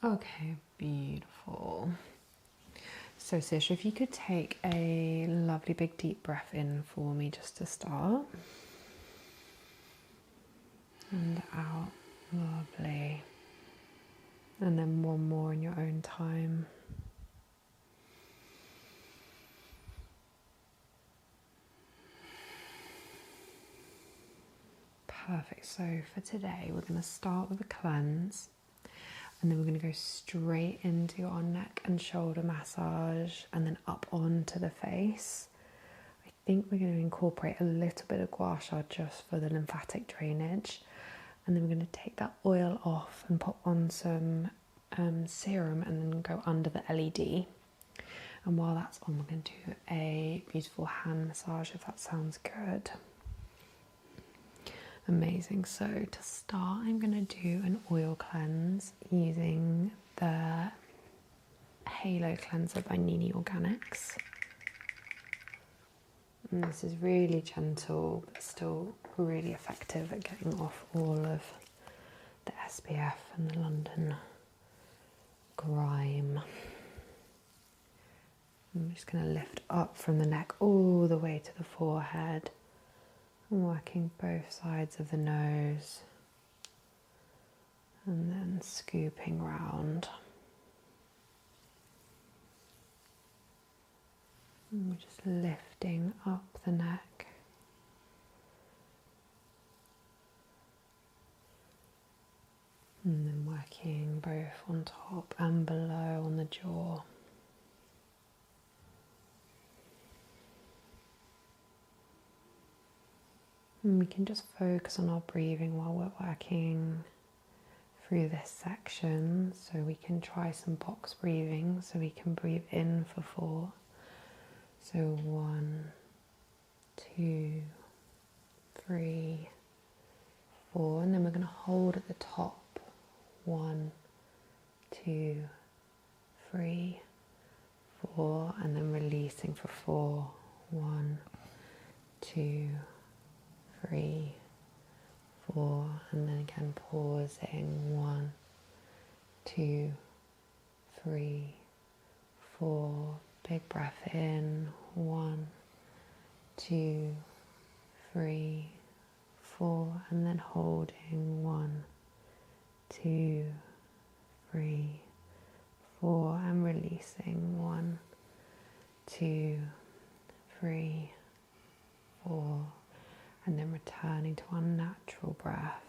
Okay, beautiful. So Sish, if you could take a lovely big deep breath in for me just to start. And out, lovely. And then one more in your own time. Perfect. So for today, we're going to start with a cleanse. And then we're going to go straight into our neck and shoulder massage and then up onto the face. I think we're going to incorporate a little bit of Guasha just for the lymphatic drainage. And then we're going to take that oil off and pop on some serum and then go under the LED. And while that's on, we're going to do a beautiful hand massage if that sounds good. Amazing. So to start, I'm going to do an oil cleanse using the Halo Cleanser by Nini Organics. And this is really gentle, but still really effective at getting off all of the SPF and the London grime. I'm just going to lift up from the neck all the way to the forehead. I'm working both sides of the nose and then scooping round. And we're just lifting up the neck. And then working both on top and below on the jaw. And we can just focus on our breathing while we're working through this section. So we can try some box breathing. So we can breathe in for 4. So 1, 2, 3, 4. And then we're going to hold at the top. 1, 2, 3, 4. And then releasing for 4. 1, 2, 3, 4, and then again pausing. 1, 2, 3, 4. Big breath in. 1, 2, 3, 4, and then holding. 1, 2, 3, 4, and releasing. 1, 2, 3, 4. And then returning to our natural breath.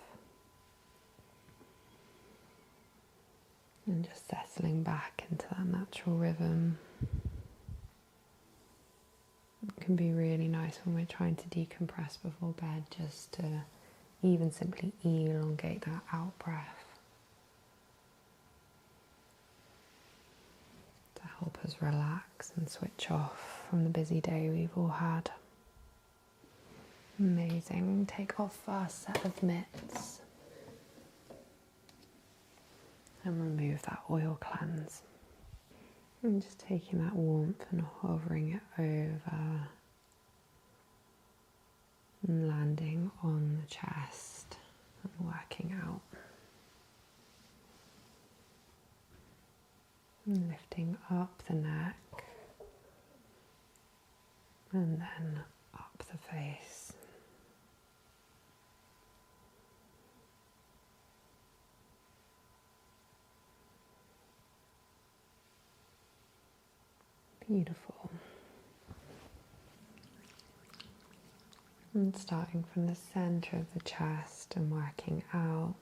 And just settling back into that natural rhythm. It can be really nice when we're trying to decompress before bed, just to even simply elongate that out breath. To help us relax and switch off from the busy day we've all had. Amazing. Take our first set of mitts and remove that oil cleanse. And just taking that warmth and hovering it over and landing on the chest and working out. And lifting up the neck and then up the face. Beautiful. And starting from the center of the chest and working out.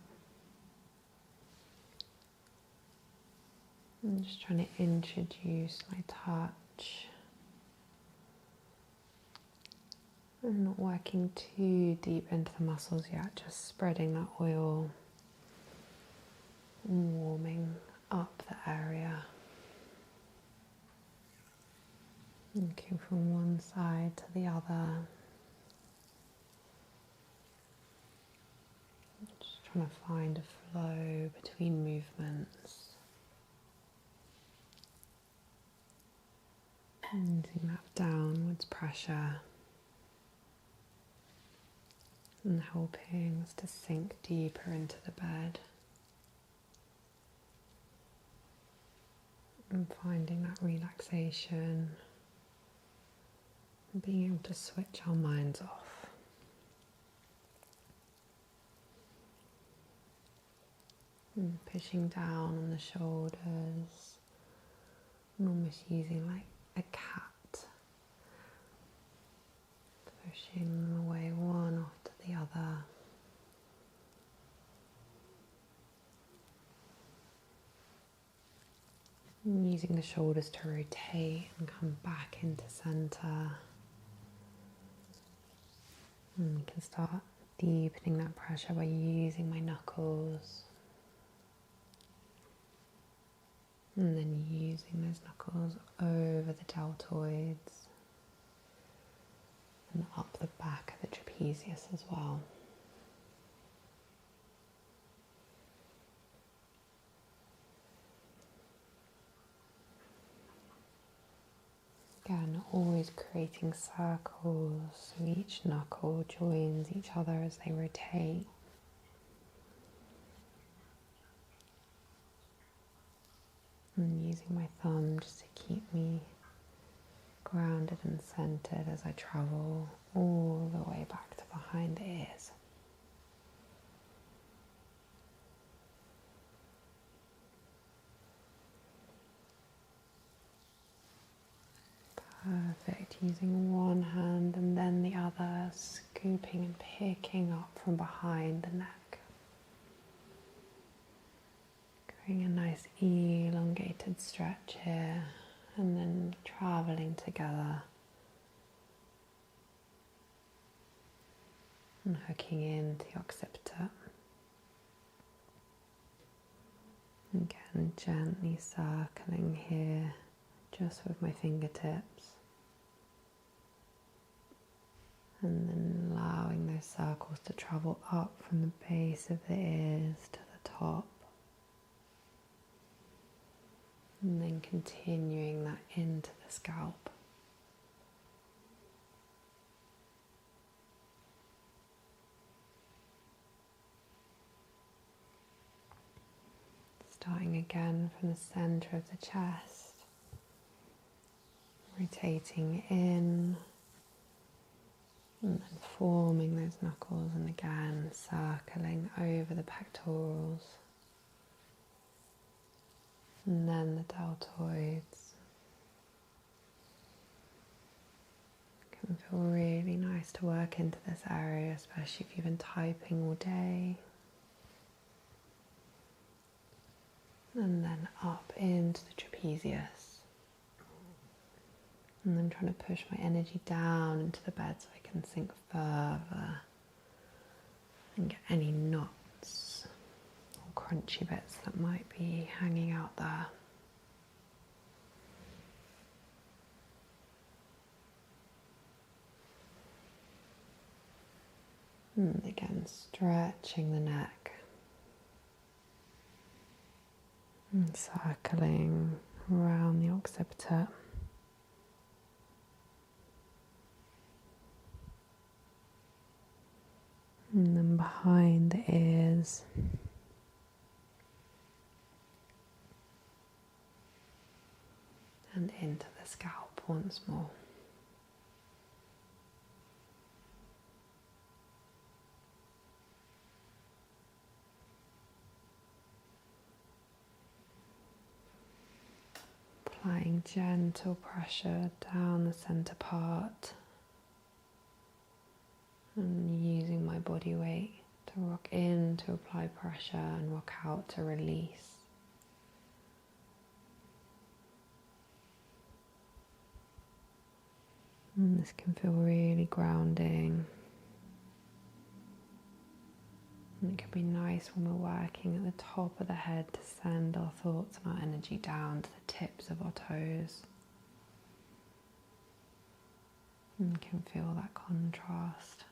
I'm just trying to introduce my touch. I'm not working too deep into the muscles yet, just spreading that oil and warming up the area. Looking from one side to the other. Just trying to find a flow between movements. Using that downwards pressure and helping us to sink deeper into the bed. and finding that relaxation and being able to switch our minds off. And pushing down on the shoulders and almost using like a cat, pushing them away one after the other. And using the shoulders to rotate and come back into center. And we can start deepening that pressure by using my knuckles. And then using those knuckles over the deltoids and up the back of the trapezius as well. Again, always creating circles so each knuckle joins each other as they rotate. And using my thumb just to keep me grounded and centered as I travel all the way back to behind the ears. Perfect. Using one hand and then the other, scooping and picking up from behind the neck. Creating a nice elongated stretch here and then traveling together and hooking into the occiput. Again, gently circling here just with my fingertips. And then allowing those circles to travel up from the base of the ears to the top. And then continuing that into the scalp. Starting again from the center of the chest. Rotating in. And then forming those knuckles and again circling over the pectorals. And then the deltoids. It can feel really nice to work into this area, especially if you've been typing all day. And then up into the trapezius. And then trying to push my energy down into the bed so I can sink further and get any knots or crunchy bits that might be hanging out there. And again, stretching the neck and circling around the occiput. And then behind the ears. And into the scalp once more. Applying gentle pressure down the center part. And using my body weight to rock in to apply pressure and rock out to release. And this can feel really grounding. And it can be nice when we're working at the top of the head to send our thoughts and our energy down to the tips of our toes. And you can feel that contrast.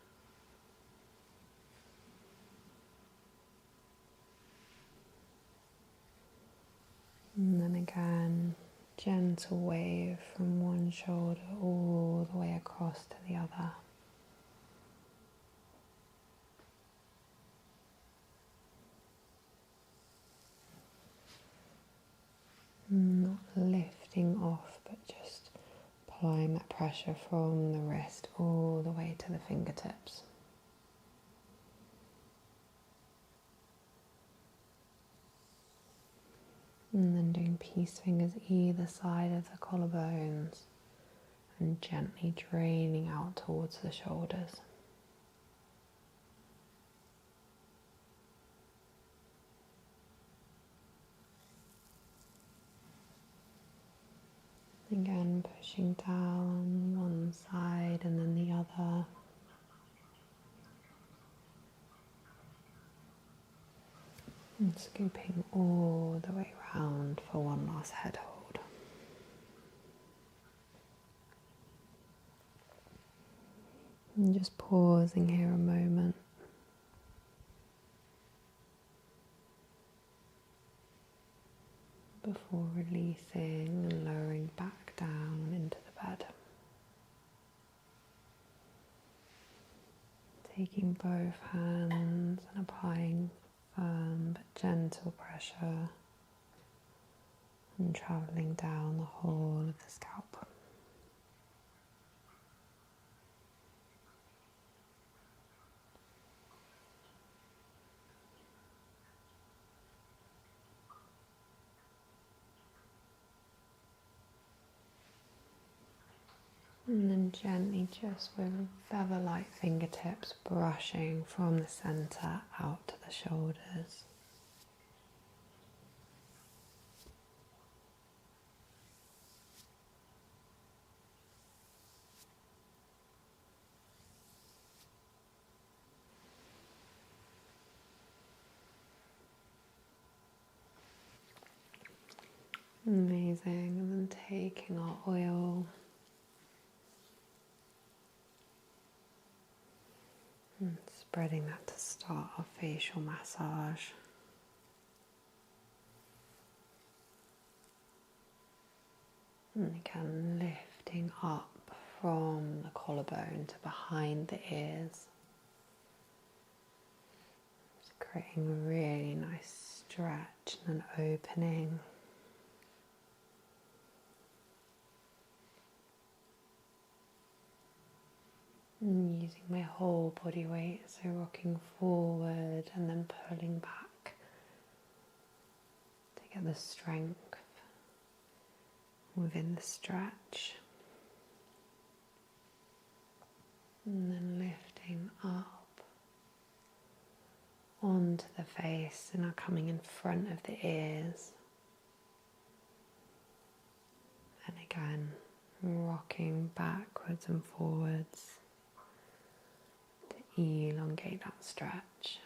And then again, gentle wave from one shoulder all the way across to the other. Not lifting applying that pressure from the wrist all the way to the fingertips. And then doing peace fingers either side of the collarbones and gently draining out towards the shoulders. Again, pushing down one side and then the other. And scooping all the way round for one last head hold. And just pausing here a moment. Before releasing and lowering back down into the bed. Taking both hands and applying firm but gentle pressure and travelling down the whole of the scalp. And then gently, just with feather-like fingertips, brushing from the centre out to the shoulders. Amazing. And then taking our oil and spreading that to start our facial massage. And again, lifting up from the collarbone to behind the ears. Just creating a really nice stretch and an opening. And using my whole body weight, so rocking forward and then pulling back to get the strength within the stretch. And then lifting up onto the face and now coming in front of the ears. And again, rocking backwards and forwards. Elongate that stretch.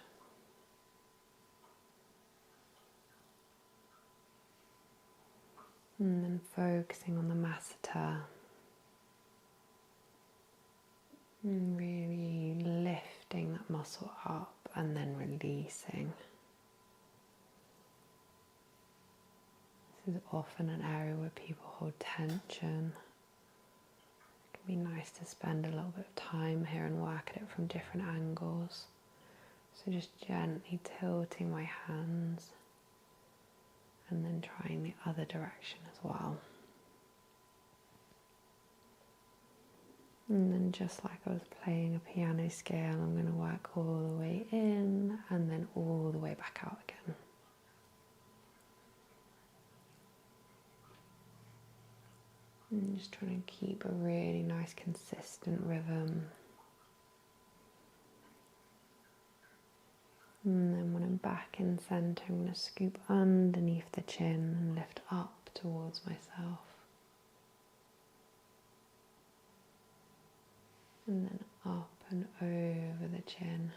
And then focusing on the masseter. And really lifting that muscle up and then releasing. This is often an area where people hold tension. Be nice to spend a little bit of time here and work at it from different angles. So just gently tilting my hands and then trying the other direction as well. And then just like I was playing a piano scale, I'm going to work all the way in and then all the way back out again. And just trying to keep a really nice consistent rhythm. And then when I'm back in centre, I'm going to scoop underneath the chin and lift up towards myself. And then up and over the chin.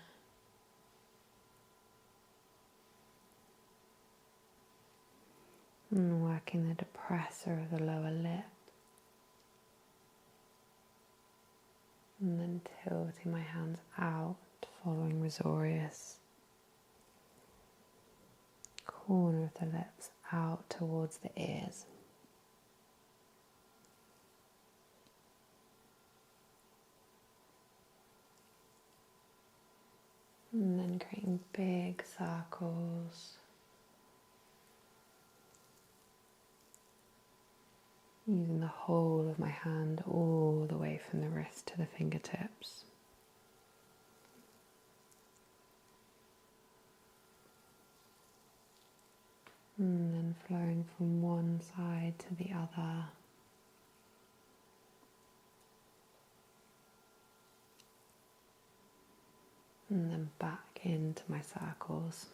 And working the depressor of the lower lip. And then tilting my hands out, following Risorius. Corner of the lips out towards the ears. And then creating big circles. Using the whole of my hand all the way from the wrist to the fingertips. And then flowing from one side to the other. And then back into my circles.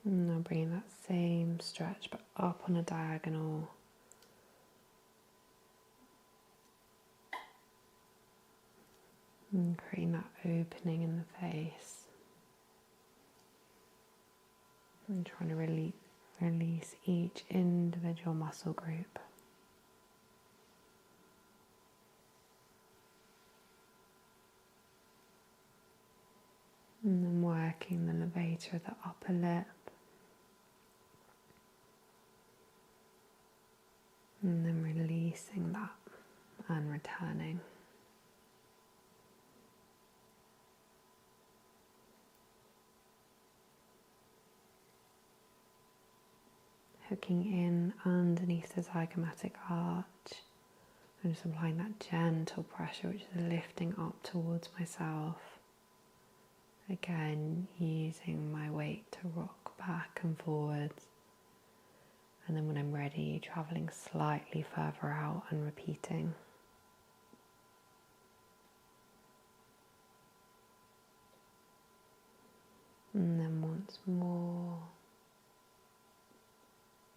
And now bringing that same stretch but up on a diagonal. And creating that opening in the face. And trying to release each individual muscle group. And then working the levator of the upper lip. And then releasing that and returning. Hooking in underneath the zygomatic arch and just applying that gentle pressure, which is lifting up towards myself. Again, using my weight to rock back and forwards. And then when I'm ready, traveling slightly further out and repeating. And then once more.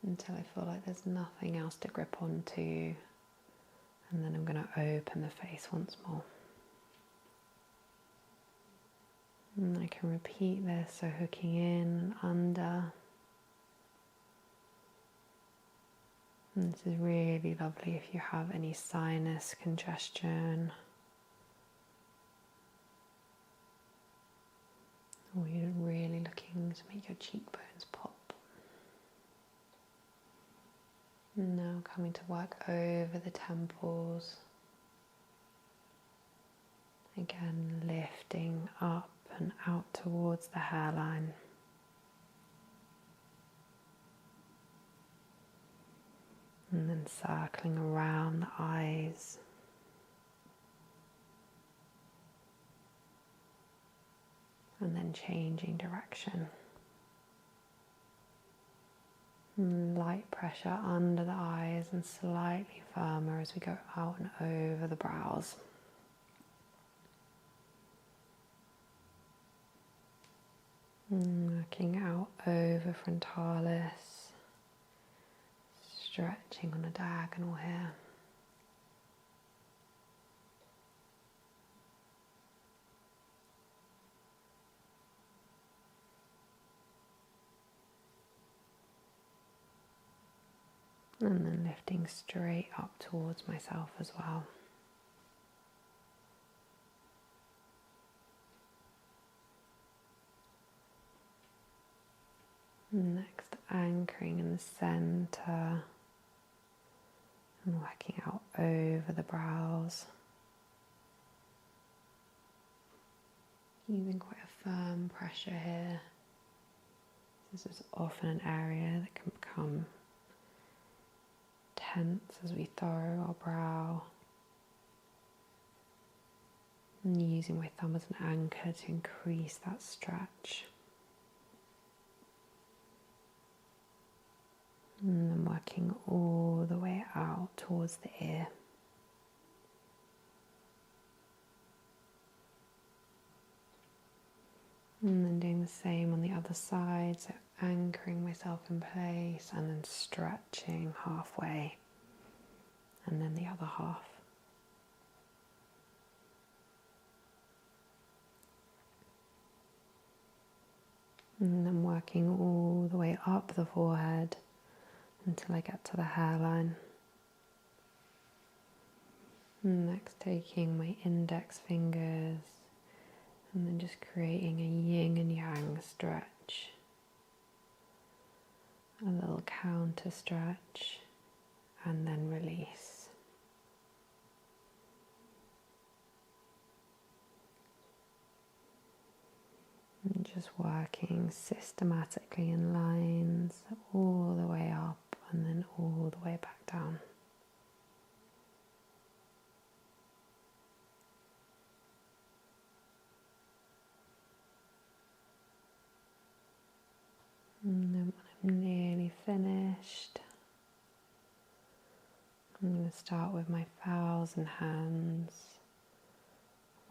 Until I feel like there's nothing else to grip onto. And then I'm going to open the face once more. And I can repeat this, so hooking in and under. And this is really lovely if you have any sinus congestion. Or you're really looking to make your cheekbones pop. Now coming to work over the temples. Again, lifting up and out towards the hairline. And then circling around the eyes. And then changing direction. Light pressure under the eyes and slightly firmer as we go out and over the brows. Working out over frontalis, stretching on a diagonal here. And then lifting straight up towards myself as well. Next, anchoring in the center and working out over the brows. Using quite a firm pressure here. This is often an area that can become tense as we furrow our brow. And using my thumb as an anchor to increase that stretch. And then working all the way out towards the ear. And then doing the same on the other side, so anchoring myself in place and then stretching halfway, and then the other half. And then working all the way up the forehead until I get to the hairline. And next, taking my index fingers and then just creating a yin and yang stretch. A little counter stretch and then release. And just working systematically in lines all the way up and then all the way back down. And then when I'm nearly finished, I'm going to start with my 1,000 hands,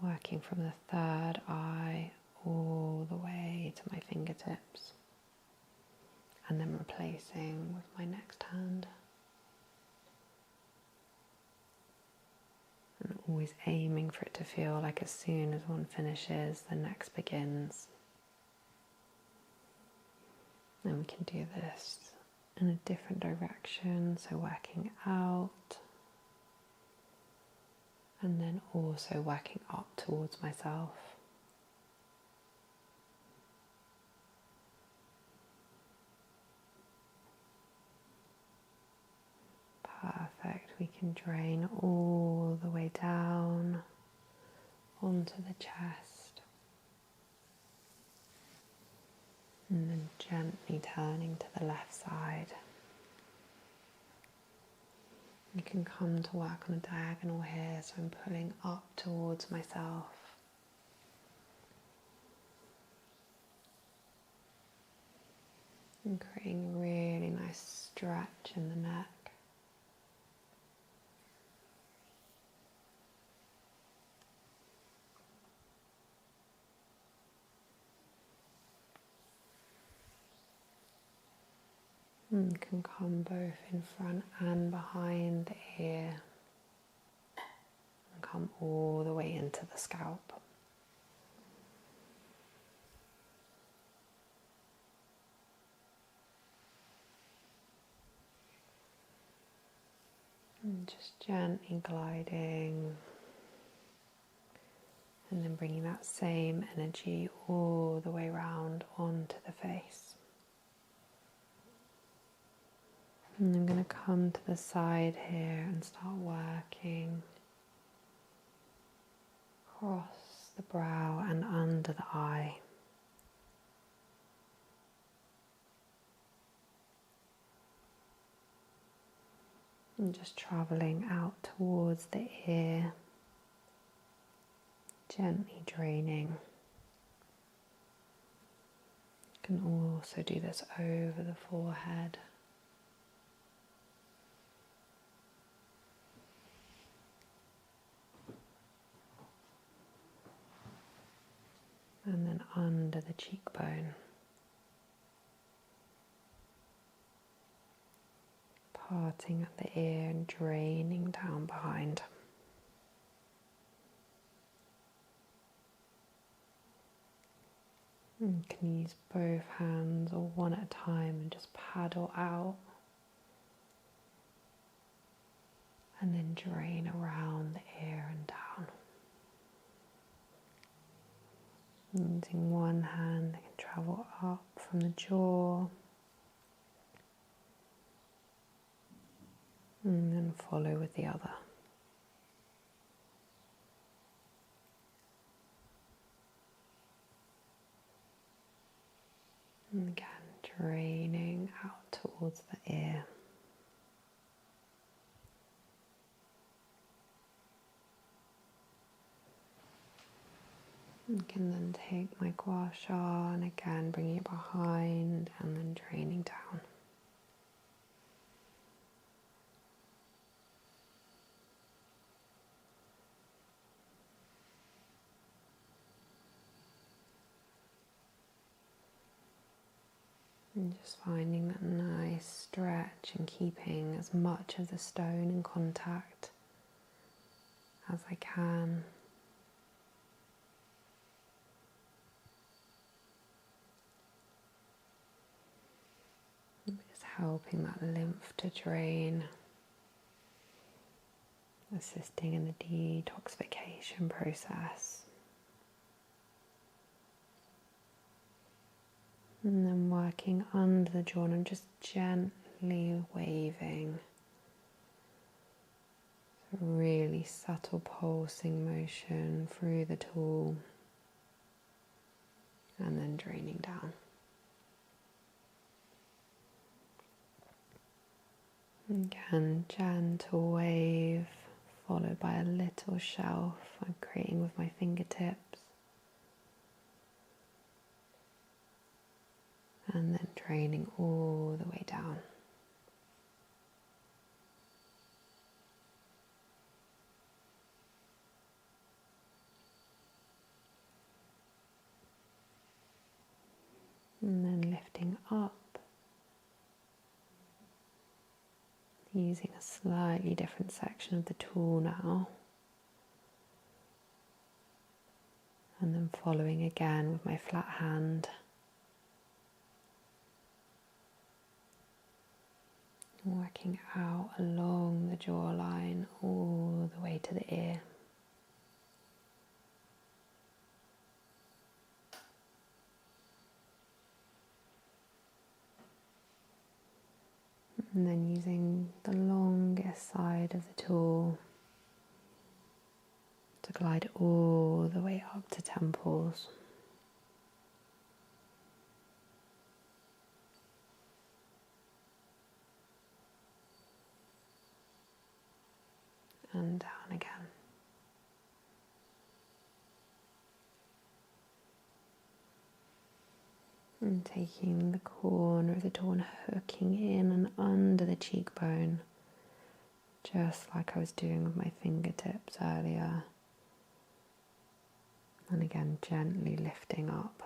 working from the third eye all the way to my fingertips, and then replacing with my next hand. And always aiming for it to feel like as soon as one finishes, the next begins. And we can do this in a different direction, so working out and then also working up towards myself. Perfect. We can drain all the way down onto the chest. And then gently turning to the left side. You can come to work on a diagonal here, so I'm pulling up towards myself. And creating a really nice stretch in the neck. And can come both in front and behind the ear. And come all the way into the scalp. And just gently gliding. And then bringing that same energy all the way around onto the face. And I'm going to come to the side here and start working across the brow and under the eye. And just travelling out towards the ear, gently draining. You can also do this over the forehead. And then under the cheekbone. Parting at the ear and draining down behind. You can use both hands or one at a time and just paddle out. And then drain around the ear and down. Using one hand, I can travel up from the jaw and then follow with the other. And again, draining out towards the ear. I can then take my guasha and again bringing it behind and then draining down. And just finding that nice stretch and keeping as much of the stone in contact as I can. Just helping that lymph to drain, assisting in the detoxification process. And then working under the jaw, and I'm just gently waving. So really subtle pulsing motion through the tool. And then then draining down. Again, gentle wave followed by a little shelf I'm creating with my fingertips. And then draining all the way down. And then lifting up, using a slightly different section of the tool now. And then following again with my flat hand. Working out along the jawline all the way to the ear. And then using the longest side of the tool to glide all the way up to temples. And down again. And taking the corner of the tool and hooking in and under the cheekbone, just like I was doing with my fingertips earlier. And again, gently lifting up.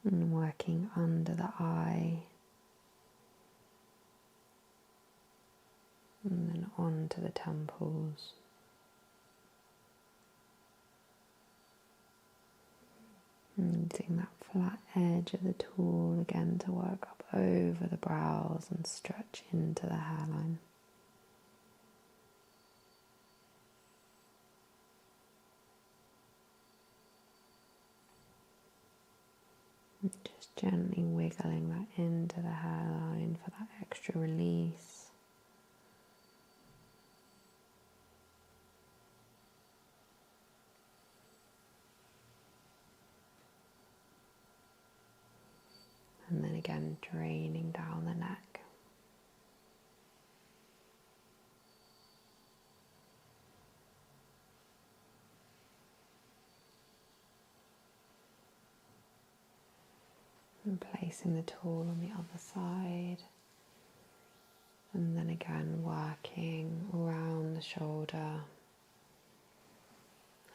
And working under the eye. And then onto the temples. And using that flat edge of the tool again to work up over the brows and stretch into the hairline. And just gently wiggling that into the hairline for that extra release. And then again, draining down the neck. And placing the tool on the other side. And then again, working around the shoulder.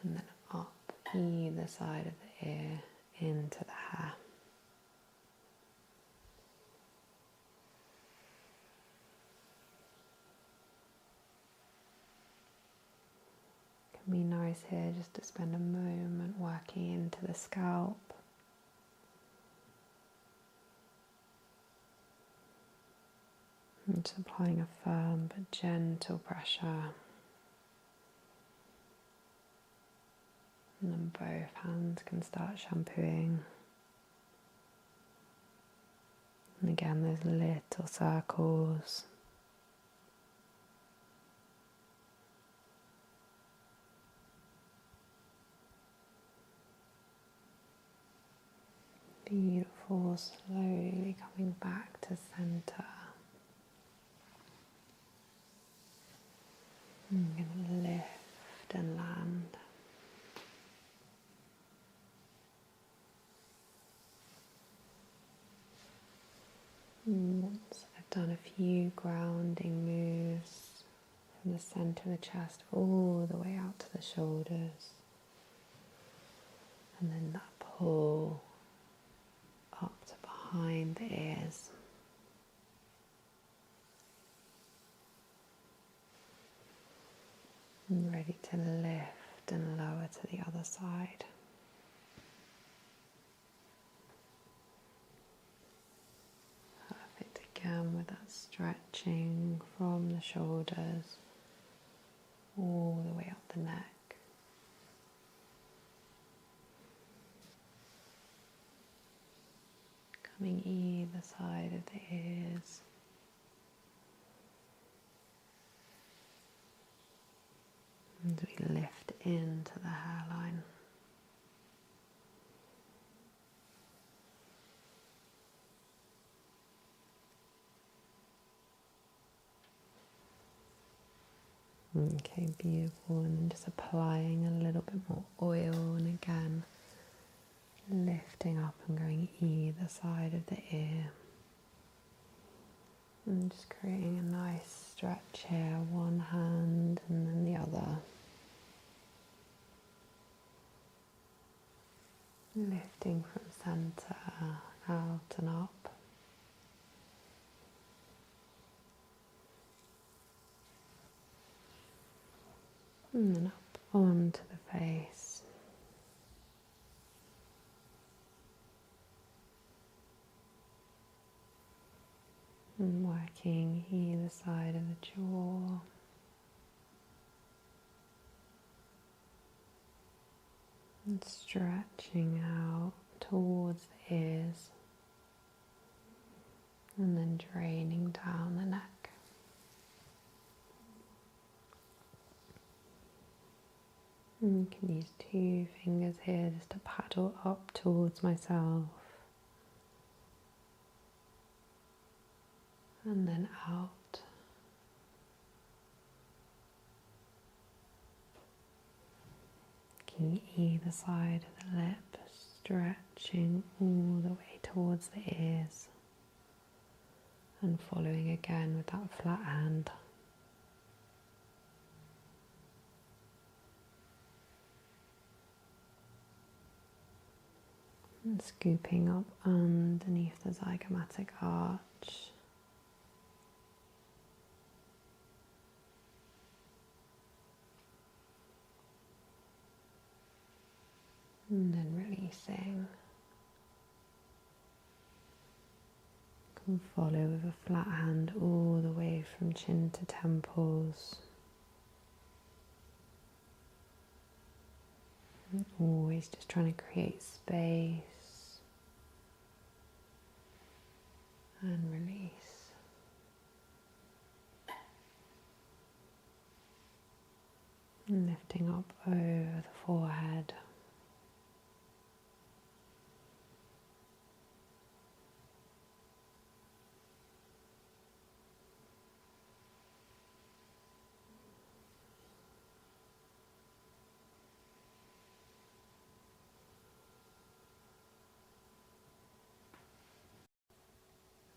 And then up either side of the ear into the hair. Can be nice here just to spend a moment working into the scalp. And just applying a firm but gentle pressure. And then both hands can start shampooing. And again, those little circles. Beautiful, slowly coming back to center. I'm going to lift and land. Once I've done a few grounding moves from the center of the chest all the way out to the shoulders, and then that pull up to behind the ears. I'm ready to lift and lower to the other side. Perfect again with that stretching from the shoulders all the way up the neck. coming either side of the ears. And we lift into the hairline. Okay, beautiful. And then just applying a little bit more oil, and again lifting up and going either side of the ear. And just creating a nice stretch here, one hand and then the other. Lifting from center out and up. And then up onto the face. And working either side of the jaw. And stretching out towards the ears. And then draining down the neck. And you can use 2 fingers here just to paddle up towards myself. And then out. Looking either side of the lip, stretching all the way towards the ears. And following again with that flat hand. And scooping up underneath the zygomatic arch. And then releasing. You can follow with a flat hand all the way from chin to temples. And always just trying to create space. And release. And lifting up over the forehead.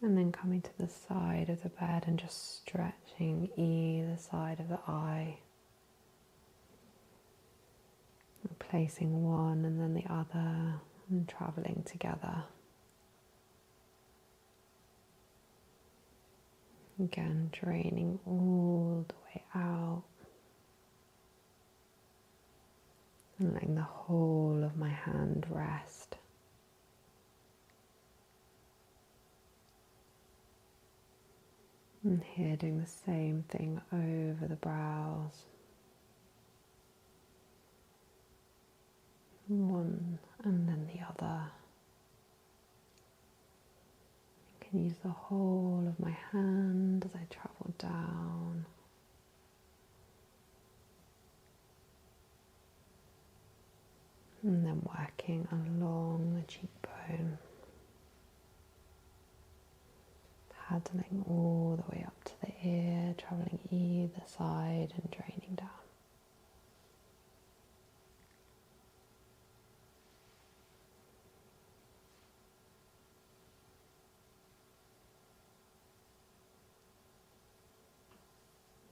And then coming to the side of the bed and just stretching either side of the eye. And placing one and then the other and travelling together. Again, draining all the way out. And letting the whole of my hand rest. And here doing the same thing over the brows. One and then the other. I can use the whole of my hand as I travel down. And then working along the cheekbone. Paddling all the way up to the ear, travelling either side and draining down.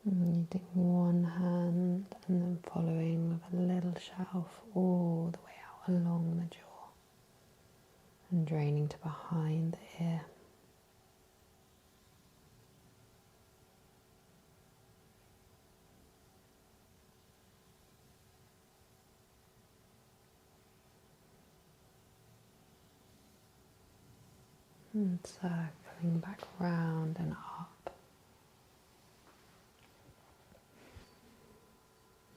And using one hand and then following with a little shelf all the way out along the jaw and draining to behind the ear. And circling back round and up.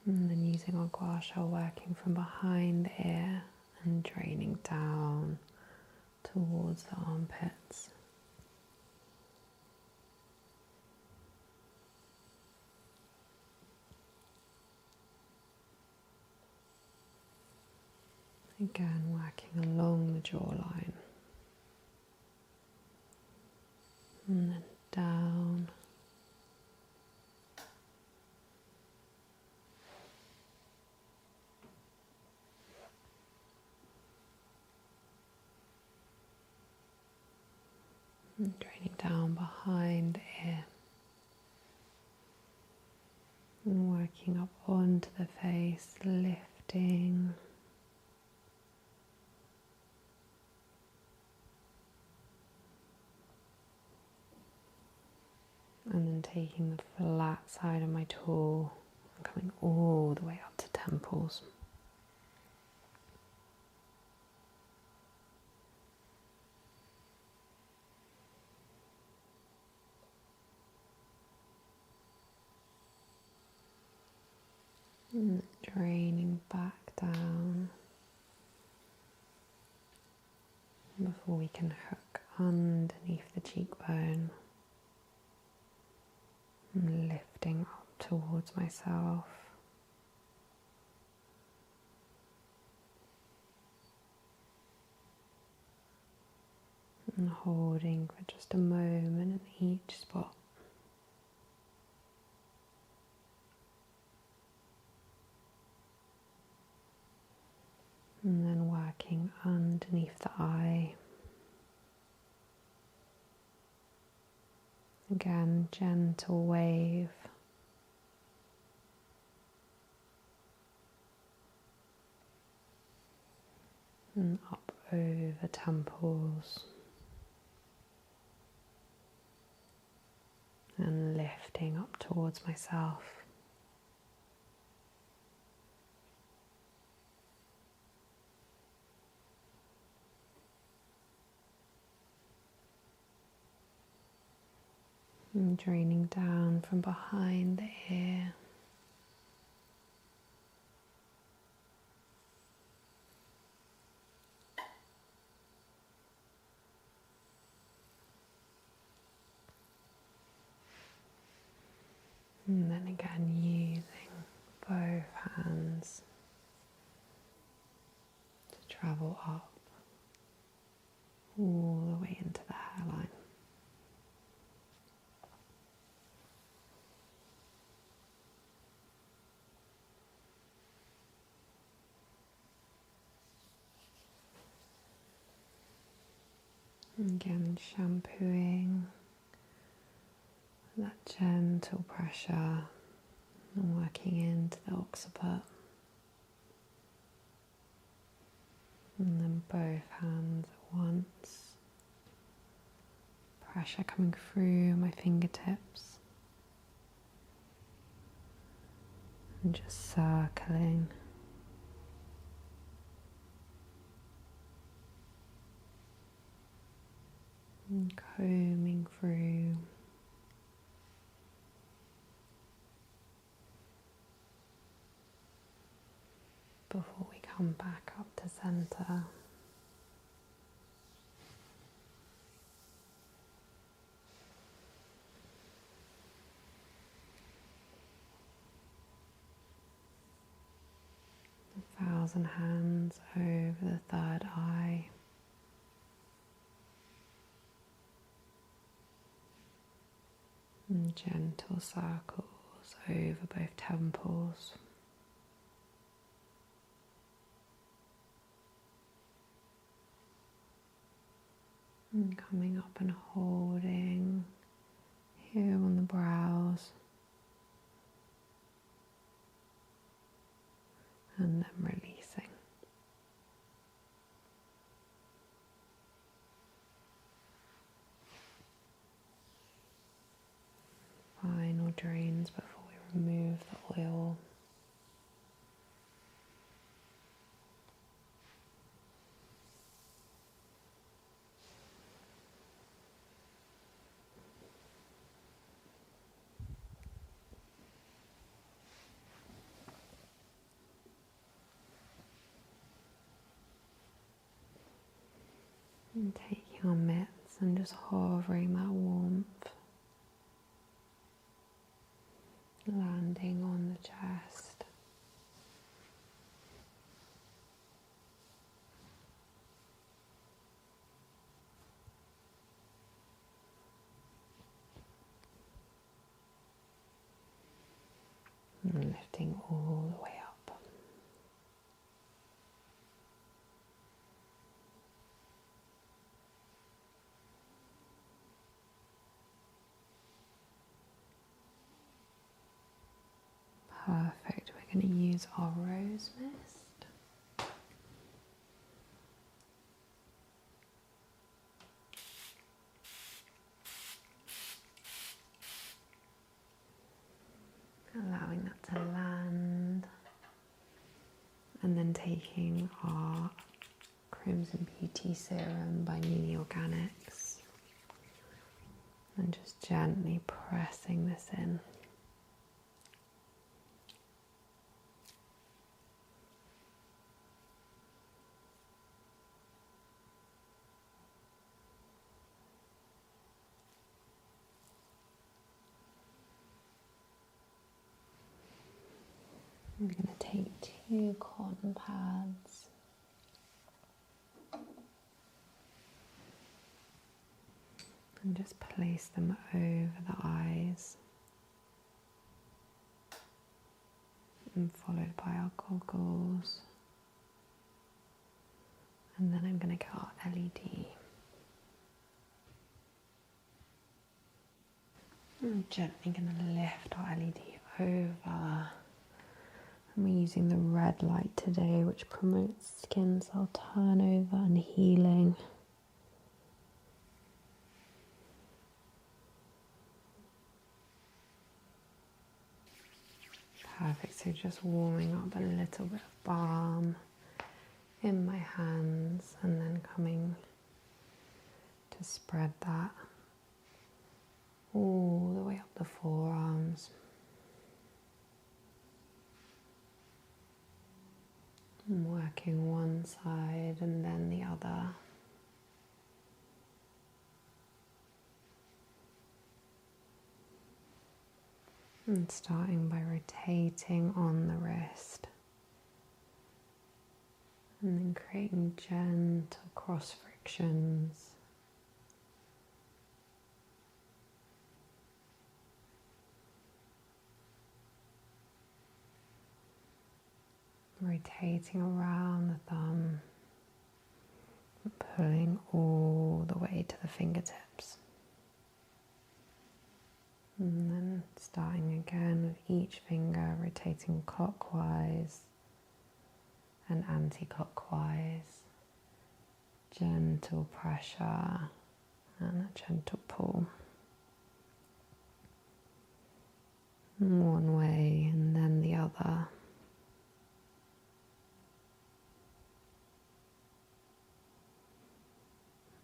And then using our Guasha, working from behind the ear and draining down towards the armpits. Again, working along the jawline. And then down. And draining down behind the ear. And working up onto the face, lifting. And then taking the flat side of my tool and coming all the way up to temples. And draining back down before we can hook underneath the cheekbone. And lifting up towards myself. And holding for just a moment in each spot. And then working underneath the eye. Again, gentle wave. And up over temples. And lifting up towards myself. And draining down from behind the ear. And then again using both hands to travel up all the way into the hairline. Again, shampooing that gentle pressure and working into the occiput. And then both hands at once. Pressure coming through my fingertips. And just circling. And combing through. Before we come back up to center. A 1,000 hands over the third eye. And gentle circles over both temples. And coming up and holding here on the brows. And then releasing. Final drains before we remove the oil. And taking our mitts and just hovering that warmth, landing on the chest. And lifting all the way up. Perfect. We're going to use our rose mist. Allowing that to land. And then taking our Crimson Beauty Serum by Nini Organics. And just gently pressing this in. I'm going to take 2 cotton pads and just place them over the eyes and followed by our goggles. And then I'm going to get our LED. I'm gently going to lift our LED over. And we're using the red light today, which promotes skin cell turnover and healing. Perfect, so just warming up a little bit of balm in my hands and then coming to spread that all the way up the forearms. I'm working one side and then the other. And starting by rotating on the wrist. And then creating gentle cross frictions. Rotating around the thumb, pulling all the way to the fingertips. And then starting again with each finger, rotating clockwise and anti-clockwise. Gentle pressure and a gentle pull. One way and then the other.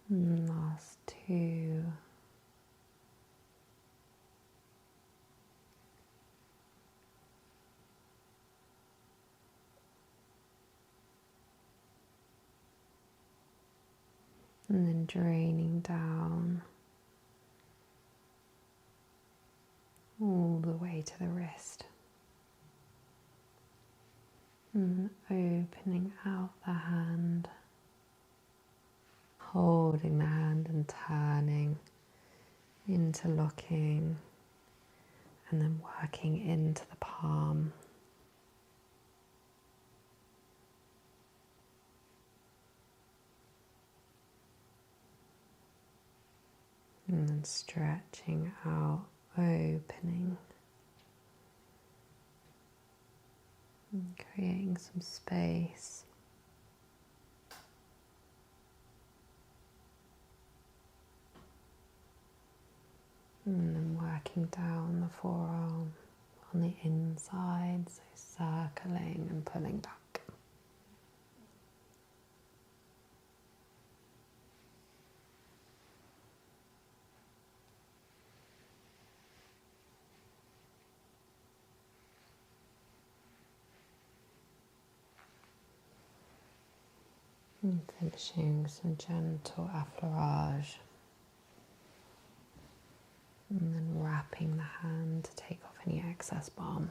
And last 2. And then draining down all the way to the wrist. And opening out the hand. Holding the hand and turning, interlocking, and then working into the palm. And then stretching out, opening, and creating some space. And then working down the forearm on the inside, so circling and pulling back. And finishing some gentle affleurage. And then wrapping the hand to take off any excess balm.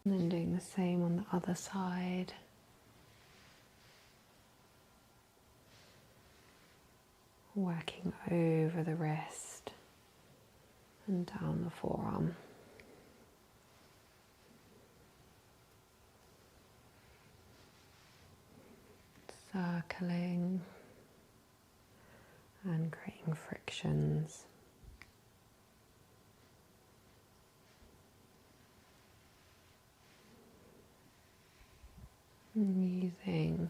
And then doing the same on the other side. Working over the wrist and down the forearm. Circling and creating frictions. And using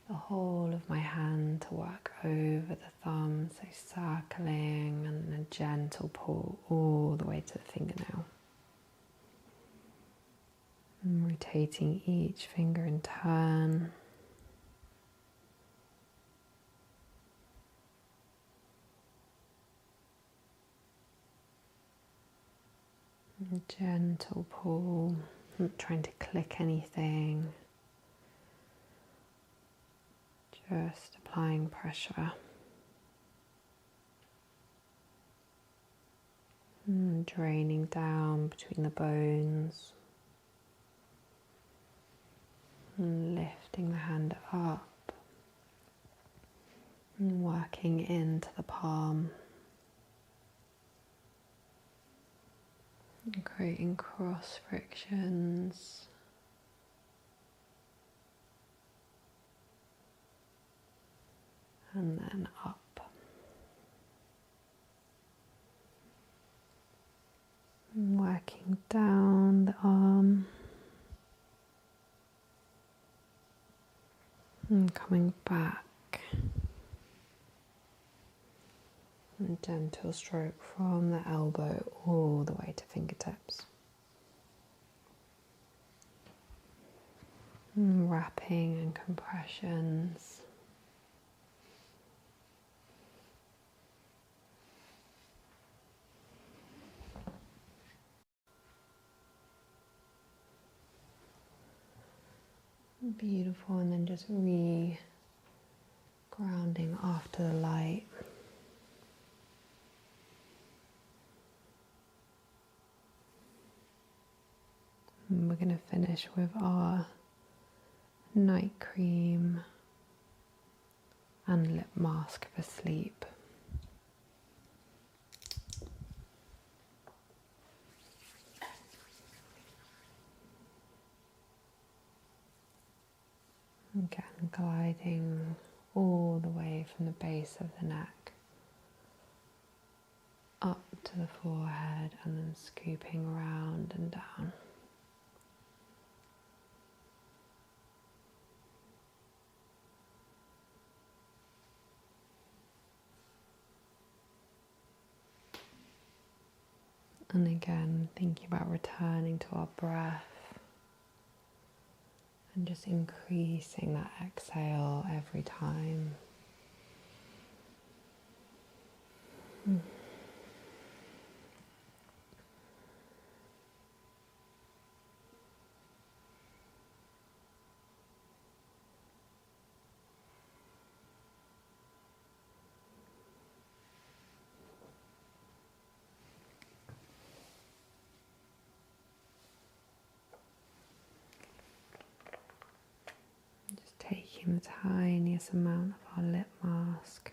the whole of my hand to work over the thumb, so circling and a gentle pull all the way to the fingernail. And rotating each finger in turn. And a gentle pull, not trying to click anything. Just applying pressure. And draining down between the bones. And lifting the hand up. And working into the palm. And creating cross frictions. And then up. And working down the arm. And coming back. And gentle stroke from the elbow all the way to fingertips. And wrapping and compressions. Beautiful, and then just grounding after the light. And we're going to finish with our night cream and lip mask for sleep. Again, gliding all the way from the base of the neck up to the forehead and then scooping around and down. And again, thinking about returning to our breath. And just increasing that exhale every time. Taking the tiniest amount of our lip mask.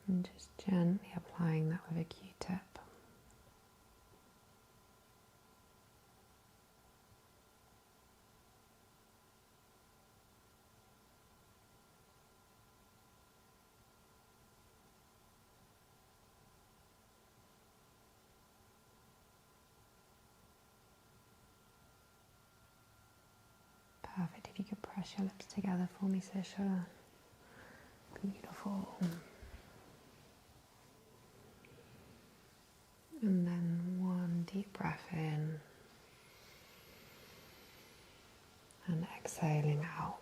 And just gently applying that with a Q-tip. Perfect. If you could press your lips together for me, Sisha. Beautiful. And then one deep breath in and exhaling out.